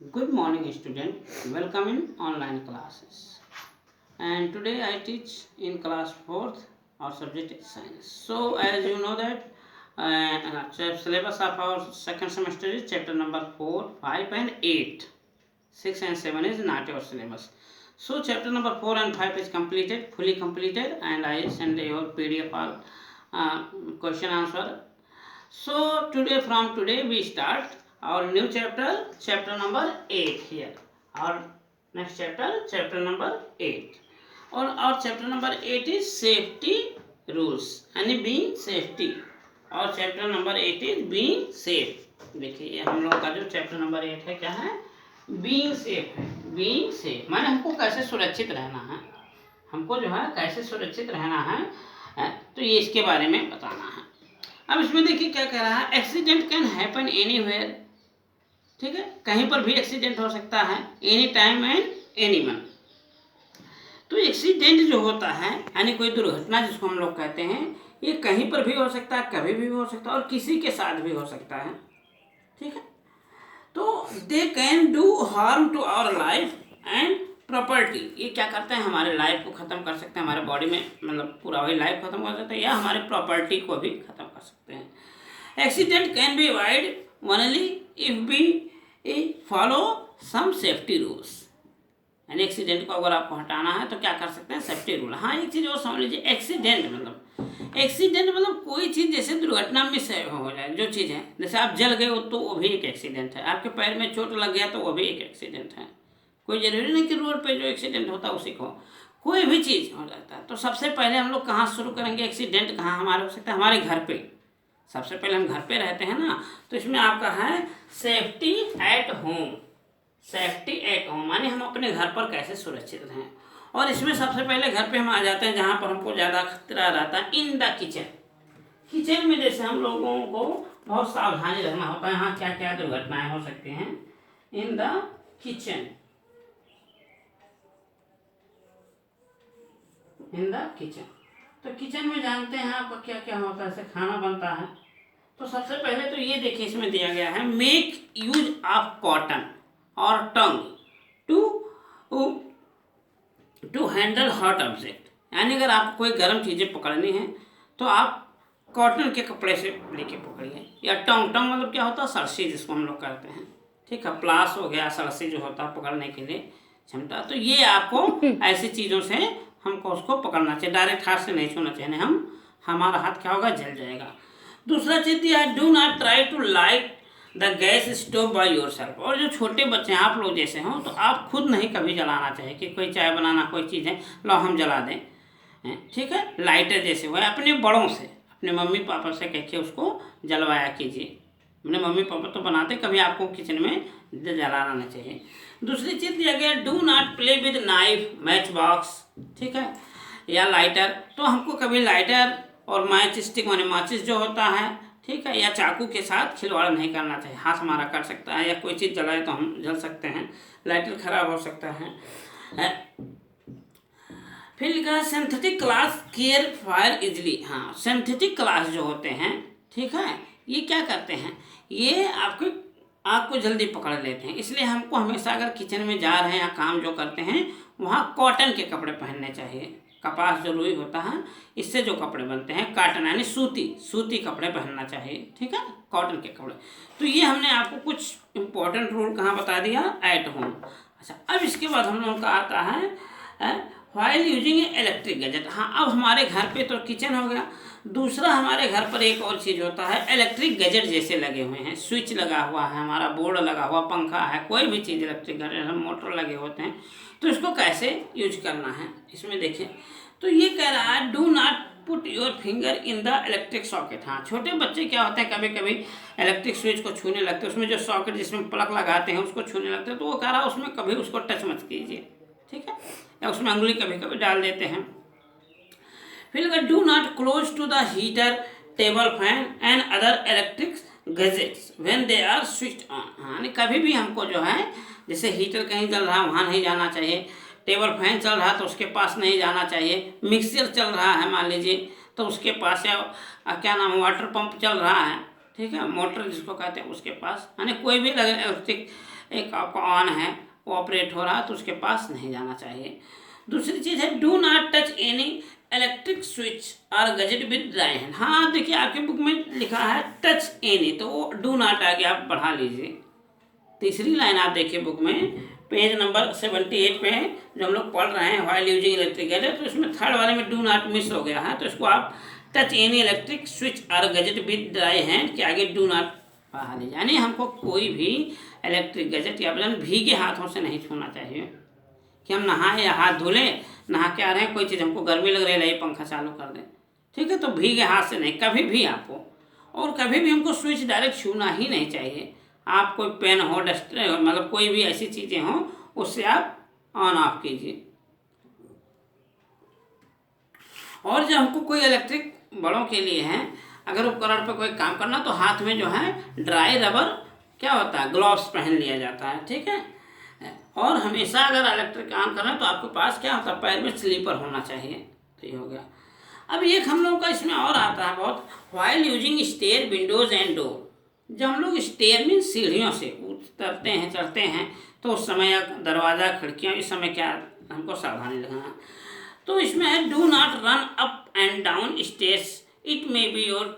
Good morning, student. Welcome in online classes. And today I teach in class 4th. Our subject is science. So, as you know that syllabus of our second semester is chapter number 4, 5 and 8. 6 and 7 is not your syllabus. So, chapter number 4 and 5 is completed, fully completed, and I send your PDF all question answer. So from today we start our new chapter, chapter number 8 here. Our next chapter, chapter number 8. और our chapter number 8 is safety rules, यानी being safety. और chapter number 8 is being safe. देखिए हम लोग का जो chapter number 8 है क्या है? Being safe है. Being safe माने हमको कैसे सुरक्षित रहना है, हमको जो है कैसे सुरक्षित रहना है, तो ये इसके बारे में बताना है. अब इसमें देखिए क्या कह रहा है, एक्सीडेंट कैन हैपन एनीवेयर. ठीक है, कहीं पर भी एक्सीडेंट हो सकता है, any time and any one. तो एक्सीडेंट जो होता है यानी कोई दुर्घटना जिसको हम लोग कहते हैं, ये कहीं पर भी हो सकता है, कभी भी हो सकता है और किसी के साथ भी हो सकता है. ठीक है, तो they can do harm to our life and property. ये क्या करते हैं, हमारे लाइफ को ख़त्म कर सकते हैं, हमारे बॉडी में मतलब पूरा वही लाइफ ख़त्म कर सकते हैं, या हमारे प्रॉपर्टी को भी ख़त्म कर सकते हैं. Accident can be avoid only if be follow some safety rules. यानी एक्सीडेंट को अगर आपको हटाना है तो क्या कर सकते हैं, सेफ्टी रूल. हाँ, एक चीज़ और समझ लीजिए, एक्सीडेंट मतलब कोई चीज़ जैसे दुर्घटना में से हो जाए, जो चीज़ है जैसे आप जल गए हो तो वो भी एक एक्सीडेंट है, आपके पैर में चोट लग गया तो वो भी एक एक्सीडेंट है. कोई ज़रूरी नहीं कि रोड पे जो एक्सीडेंट होता है उसी को, कोई भी चीज़ हो जाता है. तो सबसे पहले हम लोग कहाँ शुरू करेंगे, एक्सीडेंट कहाँ हमारे हो सकता है, हमारे घर पे. सबसे पहले हम घर पे रहते हैं ना, तो इसमें आपका है safety at home. Safety at home माने हम अपने घर पर कैसे सुरक्षित रहें. और इसमें सबसे पहले घर पे हम आ जाते हैं जहाँ पर हमको ज़्यादा खतरा रहता है, इन द किचन. किचन में जैसे हम लोगों को बहुत सावधानी रखना होता है. हाँ, क्या क्या दुर्घटनाएं हो सकती हैं in the kitchen. In the kitchen, तो किचन में जानते हैं आपका क्या क्या होता है, ऐसे खाना बनता है. तो सबसे पहले तो ये देखिए इसमें दिया गया है, मेक यूज ऑफ कॉटन और tong to handle hot object. यानी अगर आपको कोई गर्म चीज़ें पकड़नी है तो आप कॉटन के कपड़े से लेके पकड़िए, या टंग मतलब क्या होता है, सरसी जिसको हम लोग कहते हैं. ठीक है, प्लास हो गया, सरसी जो होता है पकड़ने के लिए क्षमता. तो ये आपको ऐसी चीज़ों से हमको उसको पकड़ना चाहिए, डायरेक्ट हाथ से नहीं छूना चाहिए, हमारा हाथ क्या होगा, जल जाएगा. दूसरा चीज़ दिया है, do not try to light the gas stove by yourself. और जो छोटे बच्चे हैं, आप लोग जैसे हों, तो आप खुद नहीं कभी जलाना चाहिए कि कोई चाय बनाना कोई चीज़ है, लो हम जला दें. ठीक है, लाइटर जैसे हुआ, अपने बड़ों से, अपने मम्मी पापा से कह के उसको जलवाया कीजिए. अपने मम्मी पापा तो बनाते, कभी आपको किचन में जलाना नहीं चाहिए. दूसरी चीज़ दिया गया, do not play with knife, match box. ठीक है, या लाइटर. तो हमको कभी लाइटर और मैच स्टिक माने माचिस जो होता है, ठीक है, या चाकू के साथ खिलवाड़ नहीं करना चाहिए. हाथ हमारा कट सकता है, या कोई चीज़ जलाए तो हम जल सकते हैं, लाइटर खराब हो सकता है. फिर लिखा है synthetic class care fire easily. हाँ, सिंथेटिक क्लास जो होते हैं, ठीक है, ये क्या करते हैं, ये आपको आग को जल्दी पकड़ लेते हैं. इसलिए हमको हमेशा अगर किचन में जा रहे हैं या काम जो करते हैं, वहाँ कॉटन के कपड़े पहनने चाहिए. कपास जो रुई होता है, इससे जो कपड़े बनते हैं, कॉटन यानी सूती कपड़े पहनना चाहिए. ठीक है, कॉटन के कपड़े. तो ये हमने आपको कुछ इम्पोर्टेंट रूल कहाँ बता दिया, एट होम. अच्छा, अब इसके बाद हम लोगों का आता है व्हाइल यूजिंग इलेक्ट्रिक गैजेट. हाँ, अब हमारे घर पे तो किचन हो गया, दूसरा हमारे घर पर एक और चीज़ होता है, इलेक्ट्रिक गैजेट जैसे लगे हुए हैं, स्विच लगा हुआ है, हमारा बोर्ड लगा हुआ, पंखा है, कोई भी चीज़ इलेक्ट्रिक गैजेट, मोटर लगे होते हैं. तो इसको कैसे यूज करना है, इसमें देखिए. तो ये कह रहा है, do not put your finger in the electric socket. हाँ, छोटे बच्चे क्या होते हैं, कभी कभी इलेक्ट्रिक स्विच को छूने लगते हैं, उसमें जो सॉकेट जिसमें प्लग लगाते हैं उसको छूने लगते हैं, तो वो कह रहा है उसमें कभी उसको टच मत कीजिए. ठीक है, या उसमें अंगुली कभी कभी डाल देते हैं. फिर अगर do not close to the heater, table fan and other electric gadgets when they are switched on. हाँ, कभी भी हमको जो है, जैसे हीटर कहीं चल रहा है वहाँ नहीं जाना चाहिए, टेबल फैन चल रहा है तो उसके पास नहीं जाना चाहिए, मिक्सर चल रहा है मान लीजिए तो उसके पास, या क्या नाम, वाटर पंप चल रहा है, ठीक है, मोटर जिसको कहते हैं उसके पास, यानी कोई भी इलेक्ट्रिक एक आपका ऑन है, वो ऑपरेट हो रहा है, तो उसके पास नहीं जाना चाहिए। दूसरी चीज़ है do not touch any electric switch और गजेट विद ड्राई हैंड। हाँ देखिए आपके बुक में लिखा है टच एनी, तो वो डू नॉट आ गया, आप बढ़ा लीजिए। तीसरी लाइन आप देखिए बुक में पेज नंबर 78 पे जो हम लोग पढ़ रहे हैं व्हाइल यूजिंग इलेक्ट्रिक गैजेट, तो इसमें थर्ड वाले में डू नॉट मिस हो गया है, तो इसको आप टच एनी इलेक्ट्रिक स्विच और गैजेट विद ड्राई हैंड के आगे डू नॉट बढ़ा लीजिए। यानी हमको कोई भी इलेक्ट्रिक गैजेट या बटन भीगे हाथों से नहीं छूना चाहिए कि हम नहाए या हाथ धुले, नहा के आ रहे हैं, कोई चीज़ हमको गर्मी लग रही है, लाइए पंखा चालू कर दें, ठीक है, तो भीगे हाथ से नहीं कभी भी आपको। और कभी भी हमको स्विच डायरेक्ट छूना ही नहीं चाहिए। आप कोई पेन हो, डस्टर, मतलब कोई भी ऐसी चीज़ें हों, उससे आप ऑन ऑफ कीजिए। और जब हमको कोई इलेक्ट्रिक बड़ों के लिए है, अगर उपकरण पर कोई काम करना, तो हाथ में जो है ड्राई रबर क्या होता है, ग्लव्स पहन लिया जाता है, ठीक है। और हमेशा अगर इलेक्ट्रिक ऑन कर रहे हैं तो आपके पास क्या होता है, पैर में स्लीपर होना चाहिए। तो ये हो गया। अब एक हम लोगों का इसमें और आता है बहुत, while using stair windows and door. जब हम लोग स्टेयर में सीढ़ियों से उतरते हैं, चढ़ते हैं, तो उस समय दरवाज़ा, खिड़कियाँ, इस समय क्या हमको सावधानी रखना। तो इसमें है do not run up and down stairs, it may be your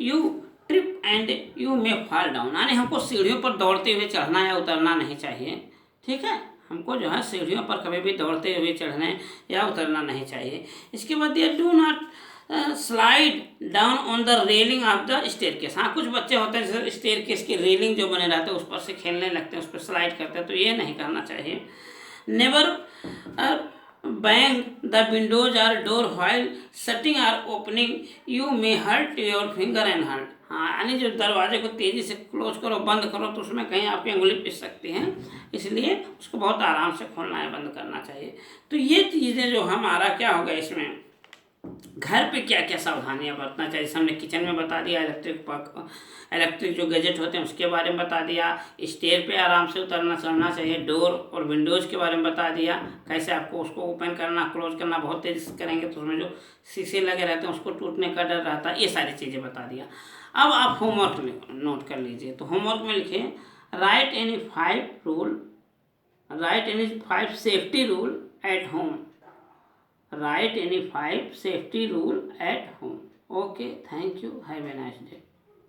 you trip and you may fall down. यानी हमको सीढ़ियों पर दौड़ते हुए चढ़ना या उतरना नहीं चाहिए, ठीक है। हमको जो है सीढ़ियों पर कभी भी दौड़ते हुए चढ़ने या उतरना नहीं चाहिए। इसके बाद ये do not slide down on the railing of the staircase. हाँ कुछ बच्चे होते हैं जैसे स्टेयर केस की रेलिंग जो बने रहते हैं उस पर से खेलने लगते हैं, उस पर स्लाइड करते हैं, तो ये नहीं करना चाहिए। Never bang the windows or door while shutting or opening, you may hurt your finger and hand. हाँ यानी जो दरवाजे को तेज़ी से क्लोज करो, बंद करो, तो उसमें कहीं आपकी उंगली पिस सकती हैं, इसलिए उसको बहुत आराम से खोलना या बंद करना चाहिए। तो ये चीज़ें जो हमारा क्या होगा, इसमें घर पे क्या क्या सावधानियां बरतना चाहिए, हमने किचन में बता दिया, इलेक्ट्रिक जो गैजेट होते हैं उसके बारे में बता दिया, स्टेयर पे आराम से उतरना चढ़ना चाहिए, डोर और विंडोज़ के बारे में बता दिया, कैसे आपको उसको ओपन करना, क्लोज करना, बहुत तेज़ी से करेंगे तो उसमें जो शीशे लगे रहते हैं उसको टूटने का डर रहता है, ये सारी चीज़ें बता दिया। अब आप होमवर्क में नोट कर लीजिए। तो होमवर्क में लिखिए right any 5 safety rule at home. Write any 5 safety rule at home. Okay, thank you. Have a nice day.